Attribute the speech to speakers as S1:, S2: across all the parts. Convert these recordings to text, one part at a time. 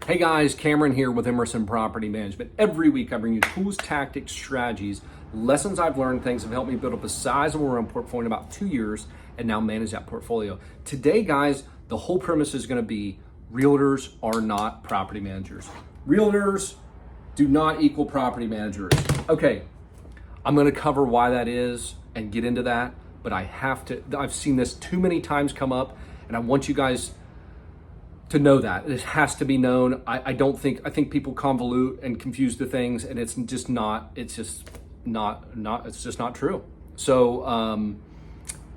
S1: Hey guys, Cameron here with Emerson Property Management. Every week I bring you tools, tactics, strategies, lessons I've learned, things that have helped me build up a sizable rental portfolio in about 2 years and now manage that portfolio. Today, guys, the whole premise is going to be realtors are not property managers. Realtors do not equal property managers. Okay, I'm going to cover why that is and get into that, but I've seen this too many times come up, and I want you guys to know that it has to be known. I think people convolute and confuse the things, and it's just not true. So I'm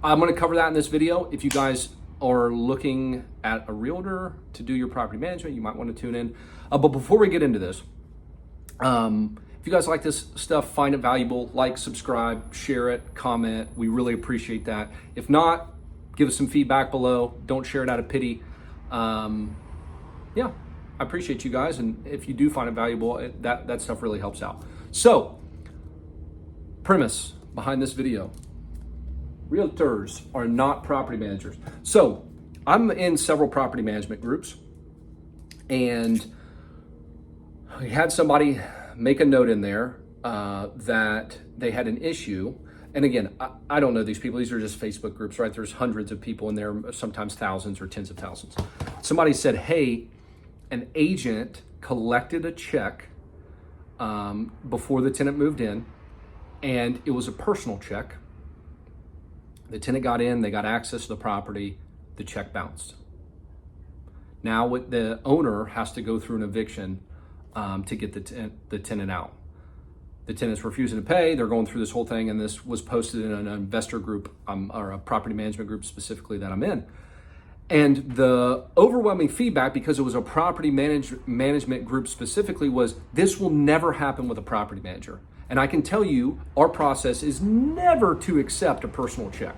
S1: going to cover that in this video. If you guys are looking at a realtor to do your property management, you might want to tune in. But before we get into this, if you guys like this stuff, find it valuable, like, subscribe, share it, comment. We really appreciate that. If not, give us some feedback below. Don't share it out of pity. Yeah, I appreciate you guys, and if you do find it valuable, that stuff really helps out. So, premise behind this video: realtors are not property managers. So, I'm in several property management groups, and we had somebody make a note in there that they had an issue. And again, I don't know these people. These are just Facebook groups, right? There's hundreds of people in there, sometimes thousands or tens of thousands. Somebody said, hey, an agent collected a check before the tenant moved in, and it was a personal check. The tenant got in, they got access to the property, the check bounced. Now the owner has to go through an eviction to get the tenant out. The tenant's refusing to pay. They're going through this whole thing, and this was posted in an investor group or a property management group specifically that I'm in. And the overwhelming feedback, because it was a property management group specifically, was this will never happen with a property manager. And I can tell you, our process is never to accept a personal check,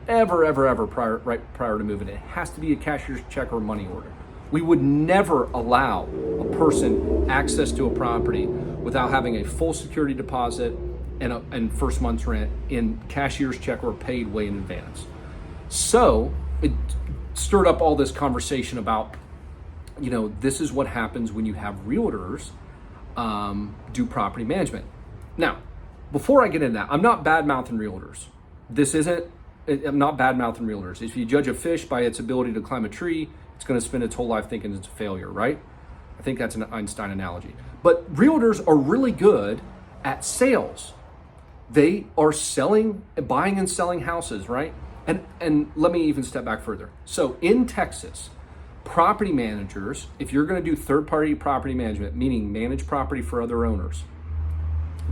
S1: ever prior to moving. It has to be a cashier's check or money order. We would never allow a person access to a property without having a full security deposit and first month's rent in cashier's check or paid way in advance. So it stirred up all this conversation about, this is what happens when you have realtors do property management. Now, before I get into that, I'm not bad-mouthing realtors. I'm not bad-mouthing realtors. If you judge a fish by its ability to climb a tree, it's going to spend its whole life thinking it's a failure, right? I think that's an Einstein analogy. But realtors are really good at sales. They are buying and selling houses, right? And let me even step back further. So in Texas, property managers, if you're going to do third-party property management, meaning manage property for other owners,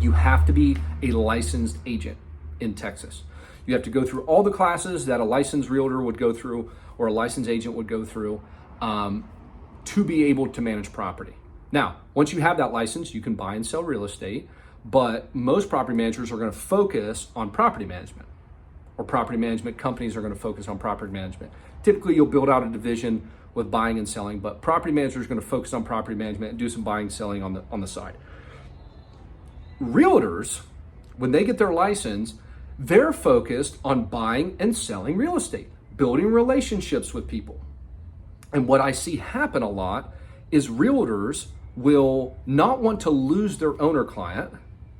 S1: you have to be a licensed agent in Texas. You have to go through all the classes that a licensed realtor would go through or a licensed agent would go through to be able to manage property. Now, once you have that license, you can buy and sell real estate, but most property managers are going to focus on property management, or property management companies are going to focus on property management. Typically, you'll build out a division with buying and selling, but property managers are going to focus on property management and do some buying and selling on the side. Realtors, when they get their license, they're focused on buying and selling real estate, building relationships with people. And what I see happen a lot is realtors will not want to lose their owner client,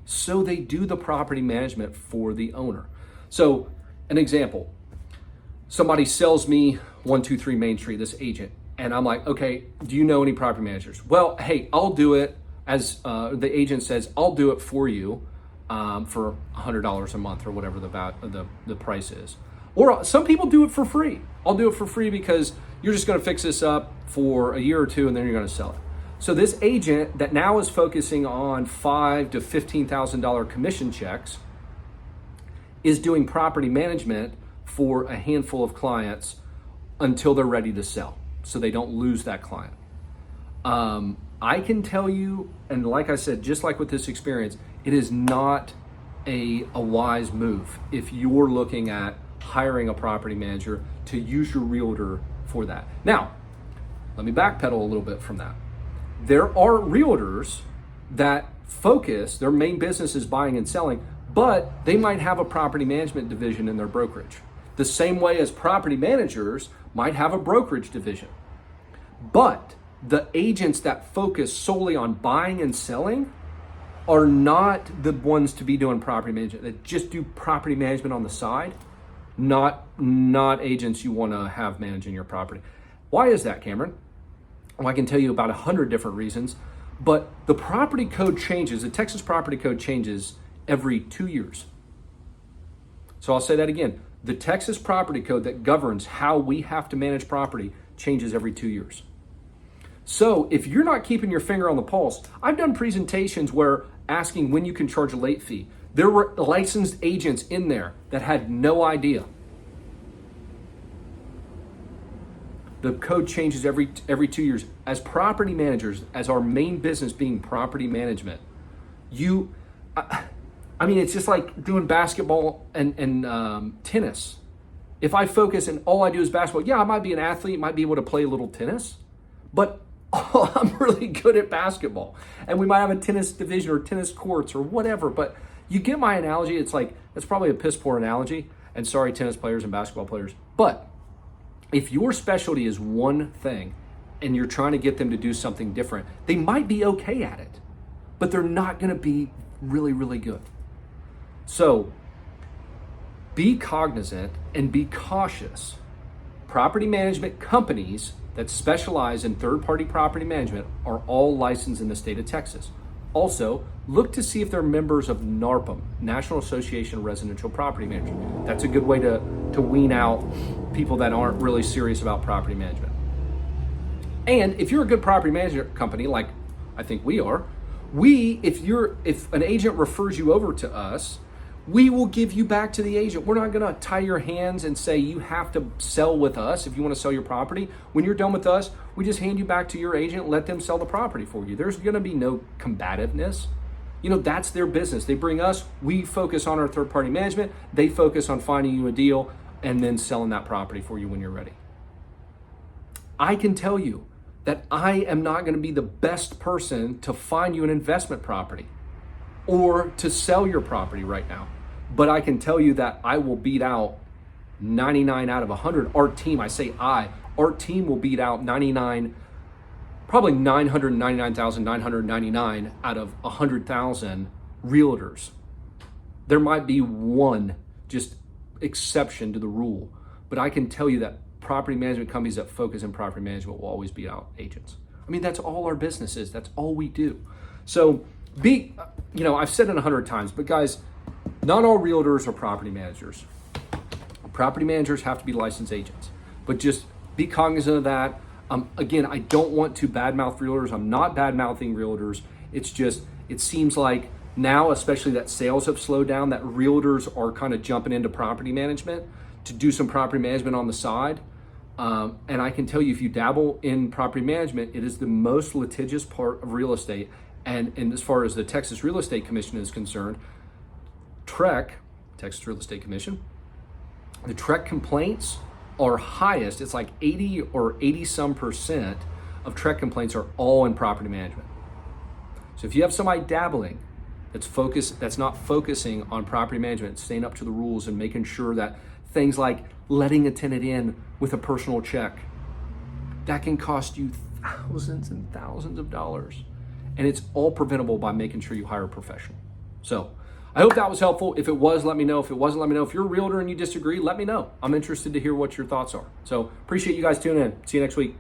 S1: so they do the property management for the owner. So an example, somebody sells me 123 Main Street, this agent, and I'm like, okay, do you know any property managers? Well, hey, I'll do it. As the agent says, I'll do it for you for $100 a month or whatever the price is. Or some people do it for free. I'll do it for free because you're just going to fix this up for a year or two and then you're going to sell it. So this agent that now is focusing on $5,000 to $15,000 commission checks is doing property management for a handful of clients until they're ready to sell, so they don't lose that client. I can tell you, and like I said, just like with this experience, it is not a wise move if you're looking at hiring a property manager to use your realtor for that. Now, let me backpedal a little bit from that. There are realtors that focus, their main business is buying and selling, but they might have a property management division in their brokerage. The same way as property managers might have a brokerage division. But The agents that focus solely on buying and selling are not the ones to be doing property management, that just do property management on the side, not agents you want to have managing your property. Why is that, Cameron? Well, I can tell you about 100 different reasons, but the property code changes, the Texas property code changes every 2 years. So I'll say that again. The Texas property code that governs how we have to manage property changes every 2 years. So if you're not keeping your finger on the pulse, I've done presentations where asking when you can charge a late fee. There were licensed agents in there that had no idea. The code changes every 2 years. As property managers, as our main business being property management, it's just like doing basketball and tennis. If I focus and all I do is basketball, yeah, I might be an athlete, might be able to play a little tennis, but I'm really good at basketball. And we might have a tennis division or tennis courts or whatever, but you get my analogy. It's like, that's probably a piss poor analogy, and sorry, tennis players and basketball players. But if your specialty is one thing and you're trying to get them to do something different, they might be okay at it, but they're not going to be really, really good. So be cognizant and be cautious. Property management companies that specialize in third-party property management are all licensed in the state of Texas. Also, look to see if they're members of NARPM, National Association of Residential Property Managers. That's a good way to wean out people that aren't really serious about property management. And if you're a good property management company, like I think we are, if an agent refers you over to us, we will give you back to the agent. We're not gonna tie your hands and say you have to sell with us if you wanna sell your property. When you're done with us, we just hand you back to your agent, let them sell the property for you. There's gonna be no combativeness. That's their business. They bring us, we focus on our third party management, they focus on finding you a deal and then selling that property for you when you're ready. I can tell you that I am not gonna be the best person to find you an investment property or to sell your property right now. But I can tell you that I will beat out 99 out of 100. Our team will beat out 99, probably 999,999 out of 100,000 realtors. There might be one just exception to the rule, but I can tell you that property management companies that focus in property management will always beat out agents. That's all our business is. That's all we do. So I've said it 100 times, but guys, not all realtors are property managers. Property managers have to be licensed agents, but just be cognizant of that. Again, I don't want to badmouth realtors. I'm not badmouthing realtors. It's just, it seems like now, especially that sales have slowed down, that realtors are kind of jumping into property management to do some property management on the side. And I can tell you, if you dabble in property management, it is the most litigious part of real estate. And as far as the Texas Real Estate Commission is concerned, Texas Real Estate Commission, the TREC complaints are highest. It's like 80 or 80 some percent of TREC complaints are all in property management. So if you have somebody dabbling that's not focusing on property management, staying up to the rules and making sure that things like letting a tenant in with a personal check, that can cost you thousands and thousands of dollars. And it's all preventable by making sure you hire a professional. So I hope that was helpful. If it was, let me know. If it wasn't, let me know. If you're a realtor and you disagree, let me know. I'm interested to hear what your thoughts are. So appreciate you guys tuning in. See you next week.